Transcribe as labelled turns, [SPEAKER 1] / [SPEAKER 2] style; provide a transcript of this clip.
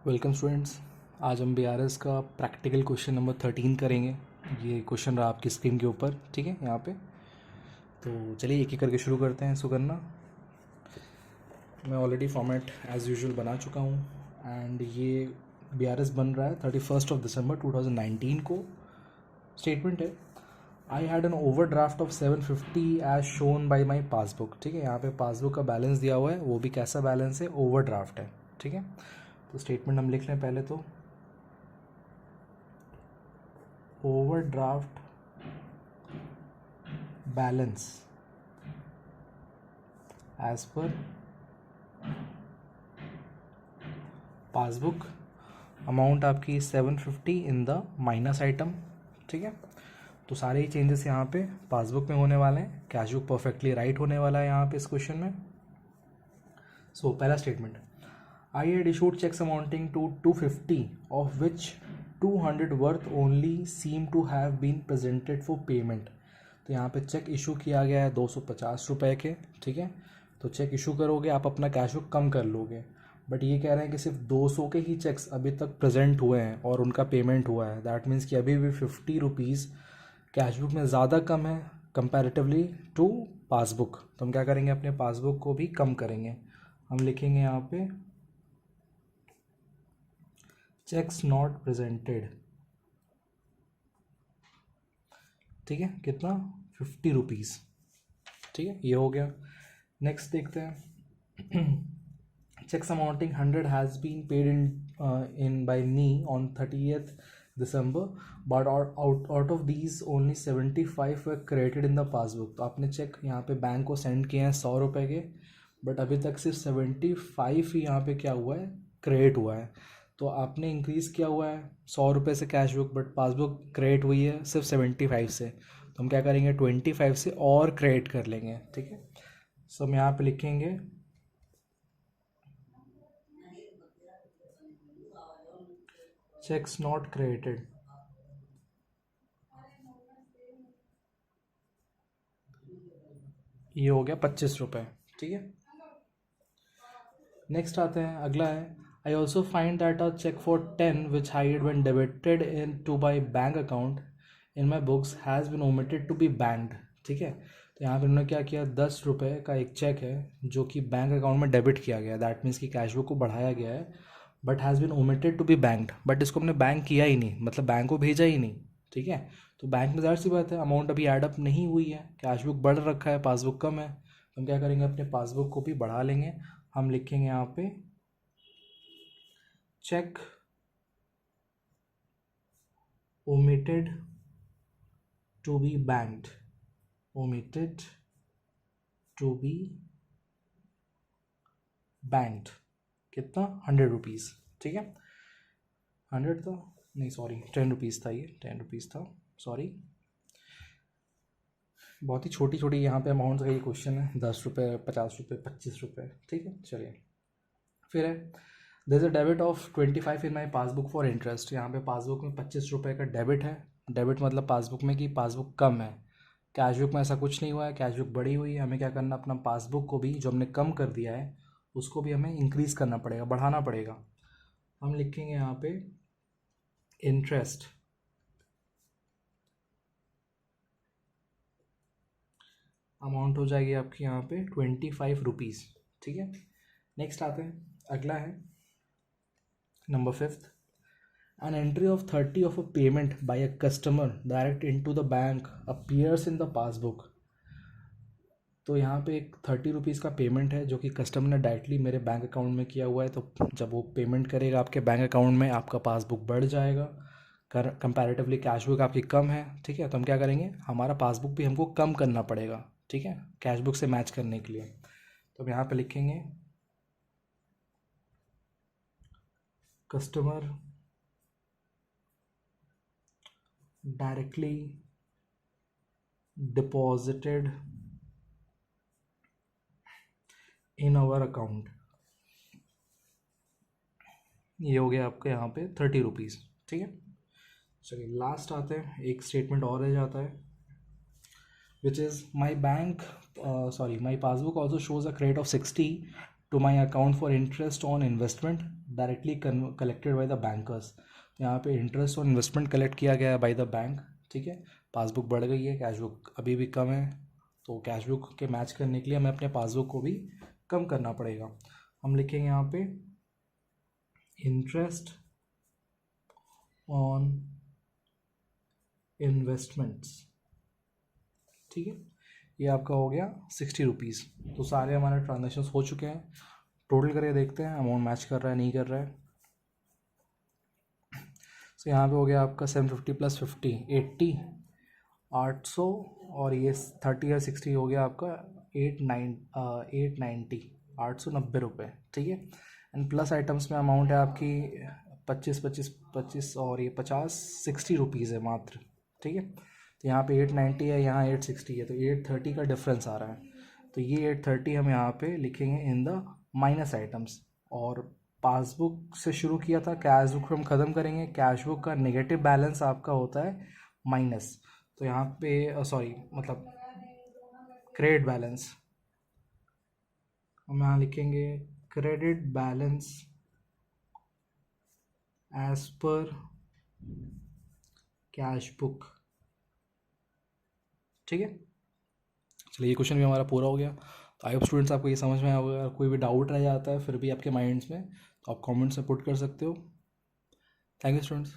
[SPEAKER 1] Welcome students. आज हम BRS का प्रैक्टिकल क्वेश्चन नंबर 13 करेंगे। ये क्वेश्चन रहा आपकी स्क्रीन के ऊपर, ठीक है, यहाँ पे। तो चलिए एक एक करके शुरू करते हैं इसको करना। मैं ऑलरेडी फॉर्मेट एज़ यूजुअल बना चुका हूँ एंड ये बीआरएस बन रहा है 31 दिसंबर 2019 को। स्टेटमेंट है, I had an overdraft of 750 as shown by my passbook. ठीक है, यहाँ पे पासबुक का बैलेंस दिया हुआ है, वो भी कैसा बैलेंस है, ओवर ड्राफ्ट है। ठीक है, तो स्टेटमेंट हम लिख लें पहले। तो overdraft balance as per passbook, amount आपकी 750 इन द माइनस आइटम। ठीक है, तो सारे ही चेंजेस यहाँ पे पासबुक में होने वाले हैं। कैश बुक परफेक्टली राइट होने वाला है यहाँ पे इस क्वेश्चन में। सो पहला स्टेटमेंट, I had issued cheques amounting to 250 of which 200 worth only seem to have been presented for payment. तो यहाँ पे चेक इशू किया गया है 250 रुपये के। ठीक है, तो चेक इशू करोगे आप अपना कैश बुक कम कर लोगे, बट ये कह रहे हैं कि सिर्फ 200 के ही चेक्स अभी तक प्रेजेंट हुए हैं और उनका पेमेंट हुआ है। दैट मीन्स कि अभी भी 50 रुपीज़ कैश बुक में ज़्यादा कम है कंपैरेटिवली टू पासबुक। तो हम क्या करेंगे, अपने पासबुक को भी कम करेंगे। हम लिखेंगे यहाँ पे चेक्स नॉट प्रेजेंटेड। ठीक है, कितना, 50 रुपीज़। ठीक है, ये हो गया। नेक्स्ट देखते हैं, cheques amounting 100 has been paid in by me on 30th December, but out of these only 75 were credited in the passbook. तो आपने चेक यहाँ पे बैंक को सेंड किए हैं 100 रुपये के, बट अभी तक सिर्फ 75 ही यहाँ पे क्या हुआ है, क्रेडिट हुआ है। तो आपने इंक्रीज़ किया हुआ है 100 रुपये से cash book, but passbook credit हुई है सिर्फ 75 से। तो हम क्या करेंगे, 25 से और क्रेडिट कर लेंगे। ठीक है, सो हम यहाँ पे लिखेंगे चेक्स नॉट क्रेडिटेड, ये हो गया 25 रुपये। ठीक है, नेक्स्ट आते हैं, अगला है, I also find that a cheque for 10 which I had been debited into by bank account in my books has been omitted to be banked. ठीक है, तो यहाँ पे उन्होंने क्या किया, 10 रुपये का एक चेक है जो कि बैंक अकाउंट में डेबिट किया गया है। दैट मीन्स कि कैश बुक को बढ़ाया गया है, but has been omitted to be banked, but इसको हमने बैंक किया ही नहीं, मतलब बैंक को भेजा ही नहीं। ठीक है, तो बैंक में ज़ाहिर सी बात है अमाउंट अभी एडअप नहीं हुई है, कैश बुक बढ़ रखा है, पासबुक कम है। तो हम क्या करेंगे, अपने पासबुक को भी बढ़ा लेंगे। हम लिखेंगे यहाँ पे check omitted to be banked, omitted to be banked, कितना, 100 रुपीज़। ठीक है, 100 था, नहीं सॉरी 10 रुपीज़ था, ये 10 रुपीज़ था, सॉरी। बहुत ही छोटी छोटी यहाँ पे अमाउंट का ये क्वेश्चन है, 10 रुपये, 50 रुपये, 25 रुपये। ठीक है, चलिए फिर है, there is a debit of 25 in my passbook for interest. यहाँ पे पासबुक में 25 रुपये का डेबिट है। डेबिट मतलब पासबुक में कि पासबुक कम है, कैश बुक में ऐसा कुछ नहीं हुआ है, कैश बुक बढ़ी हुई है। हमें क्या करना, अपना पासबुक को भी जो हमने कम कर दिया है उसको भी हमें इंक्रीज़ करना पड़ेगा, बढ़ाना पड़ेगा। हम लिखेंगे यहाँ पे इंटरेस्ट, अमाउंट हो जाएगी आपकी यहाँ पे 25 रुपीज़। ठीक है, नेक्स्ट आते हैं, अगला है number 5th, an entry of 30 of a payment by a customer direct into the bank appears in the passbook। तो यहाँ पे एक 30 रुपीज़ का पेमेंट है जो कि कस्टमर ने डायरेक्टली मेरे बैंक अकाउंट में किया हुआ है। तो जब वो पेमेंट करेगा आपके बैंक अकाउंट में, आपका पासबुक बढ़ जाएगा, कंपैरेटिवली कैश बुक आपकी कम है। ठीक है, तो हम क्या करेंगे, हमारा पासबुक भी हमको कम करना पड़ेगा। ठीक है, कैश बुक से मैच करने के लिए। तो हम यहाँ पे लिखेंगे customer directly deposited in our account। ये हो गया आपका यहाँ पे 30 रुपीज़। ठीक है, चलिए लास्ट आते हैं, एक स्टेटमेंट और रह जाता है, which is my bank my passbook also shows a credit of 60 to my account for interest on investment, directly collected by the bankers. यहाँ पे इंटरेस्ट ऑन इन्वेस्टमेंट कलेक्ट किया गया है बाय द बैंक, ठीक है। पासबुक बढ़ गई है, कैश बुक अभी भी कम है, तो कैश बुक के मैच करने के लिए हमें अपने पासबुक को भी कम करना पड़ेगा। हम लिखेंगे यहाँ पे इंटरेस्ट ऑन इन्वेस्टमेंट्स, ठीक है। ये आपका हो गया 60 रुपीज़। तो सारे हमारे ट्रांजेक्शन्स हो चुके हैं। टोटल करके देखते हैं अमाउंट मैच कर रहा है नहीं कर रहा है। सो यहाँ पे हो गया आपका 750 + 50 80, 800, और ये 30 या 60 हो गया आपका 890 890 रुपये, ठीक है। एंड प्लस आइटम्स में अमाउंट है आपकी 25 और ये 50 60 रुपीज़ है मात्र, ठीक है। तो यहाँ पे 890 है, यहाँ 860 है, तो 830 का डिफरेंस आ रहा है। तो ये 830 हम यहाँ पे लिखेंगे इन द माइनस आइटम्स। और पासबुक से शुरू किया था, कैश बुक हम ख़त्म करेंगे। कैश बुक का नेगेटिव बैलेंस आपका होता है माइनस, तो यहाँ पे सॉरी मतलब क्रेडिट बैलेंस, हम यहाँ लिखेंगे credit balance as per cash book, ठीक है। चलिए ये क्वेश्चन भी हमारा पूरा हो गया। तो आई होप स्टूडेंट्स आपको ये समझ में आया होगा। अगर कोई भी डाउट रह जाता है फिर भी आपके माइंड्स में, तो आप कमेंट्स में पुट कर सकते हो। Thank you students.